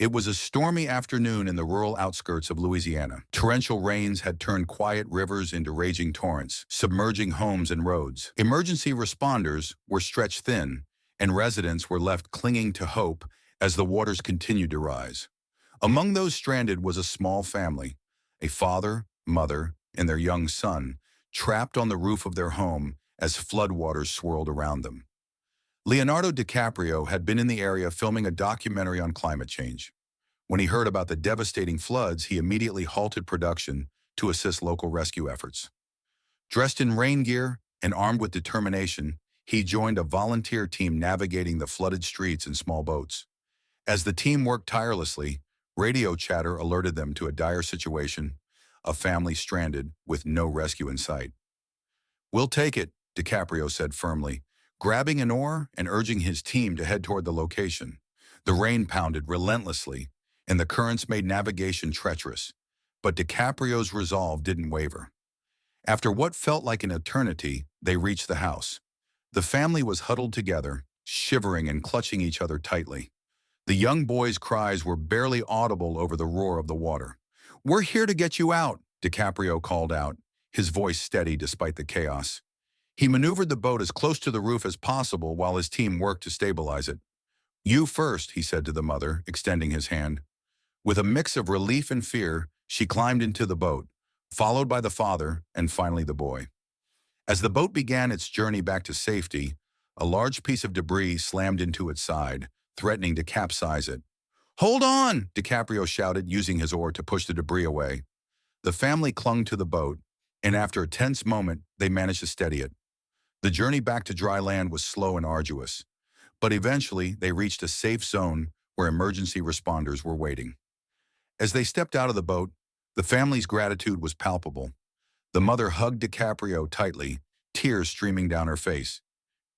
It was a stormy afternoon in the rural outskirts of Louisiana. Torrential rains had turned quiet rivers into raging torrents, submerging homes and roads. Emergency responders were stretched thin, and residents were left clinging to hope as the waters continued to rise. Among those stranded was a small family, a father, mother, and their young son, trapped on the roof of their home as floodwaters swirled around them. Leonardo DiCaprio had been in the area filming a documentary on climate change. When he heard about the devastating floods, he immediately halted production to assist local rescue efforts. Dressed in rain gear and armed with determination, he joined a volunteer team navigating the flooded streets in small boats. As the team worked tirelessly, radio chatter alerted them to a dire situation, a family stranded with no rescue in sight. "We'll take it," DiCaprio said firmly, grabbing an oar and urging his team to head toward the location. The rain pounded relentlessly, and the currents made navigation treacherous. But DiCaprio's resolve didn't waver. After what felt like an eternity, they reached the house. The family was huddled together, shivering and clutching each other tightly. The young boy's cries were barely audible over the roar of the water. "We're here to get you out," DiCaprio called out, his voice steady despite the chaos. He maneuvered the boat as close to the roof as possible while his team worked to stabilize it. "You first," he said to the mother, extending his hand. With a mix of relief and fear, she climbed into the boat, followed by the father and finally the boy. As the boat began its journey back to safety, a large piece of debris slammed into its side, threatening to capsize it. "Hold on!" DiCaprio shouted, using his oar to push the debris away. The family clung to the boat, and after a tense moment, they managed to steady it. The journey back to dry land was slow and arduous, but eventually they reached a safe zone where emergency responders were waiting. As they stepped out of the boat, the family's gratitude was palpable. The mother hugged DiCaprio tightly, tears streaming down her face.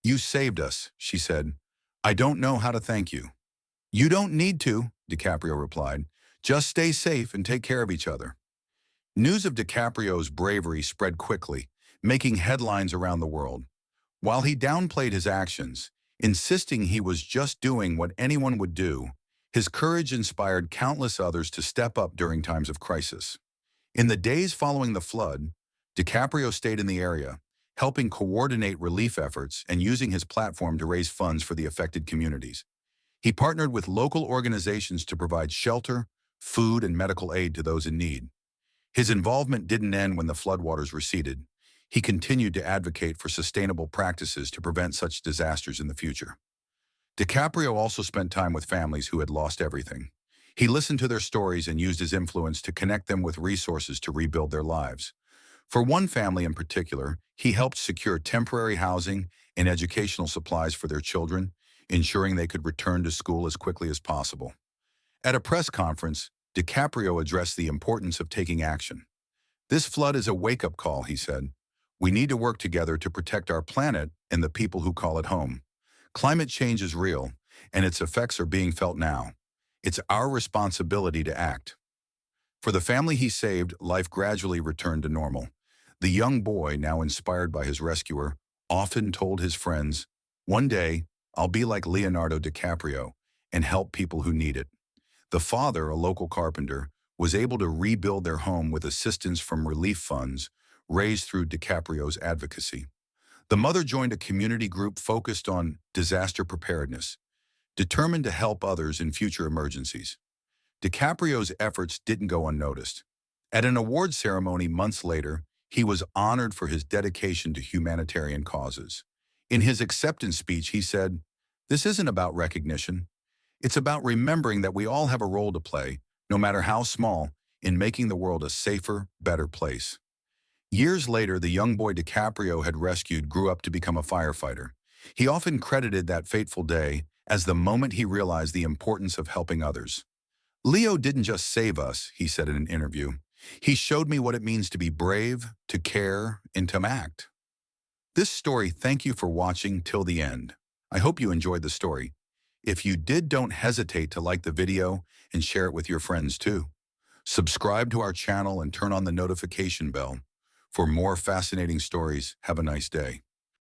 "You saved us," she said. "I don't know how to thank you." "You don't need to," DiCaprio replied. "Just stay safe and take care of each other." News of DiCaprio's bravery spread quickly, making headlines around the world. While he downplayed his actions, insisting he was just doing what anyone would do, his courage inspired countless others to step up during times of crisis. In the days following the flood, DiCaprio stayed in the area, helping coordinate relief efforts and using his platform to raise funds for the affected communities. He partnered with local organizations to provide shelter, food, and medical aid to those in need. His involvement didn't end when the floodwaters receded. He continued to advocate for sustainable practices to prevent such disasters in the future. DiCaprio also spent time with families who had lost everything. He listened to their stories and used his influence to connect them with resources to rebuild their lives. For one family in particular, he helped secure temporary housing and educational supplies for their children, ensuring they could return to school as quickly as possible. At a press conference, DiCaprio addressed the importance of taking action. "This flood is a wake-up call," he said. "We need to work together to protect our planet and the people who call it home. Climate change is real, and its effects are being felt now. It's our responsibility to act." For the family he saved, life gradually returned to normal. The young boy, now inspired by his rescuer, often told his friends, "One day, I'll be like Leonardo DiCaprio and help people who need it." The father, a local carpenter, was able to rebuild their home with assistance from relief funds raised through DiCaprio's advocacy. The mother joined a community group focused on disaster preparedness, determined to help others in future emergencies. DiCaprio's efforts didn't go unnoticed. At an award ceremony months later, he was honored for his dedication to humanitarian causes. In his acceptance speech, he said, "This isn't about recognition. It's about remembering that we all have a role to play, no matter how small, in making the world a safer, better place." Years later, the young boy DiCaprio had rescued grew up to become a firefighter. He often credited that fateful day as the moment he realized the importance of helping others. "Leo didn't just save us," he said in an interview. "He showed me what it means to be brave, to care, and to act." This story, thank you for watching till the end. I hope you enjoyed the story. If you did, don't hesitate to like the video and share it with your friends too. Subscribe to our channel and turn on the notification bell. For more fascinating stories, have a nice day.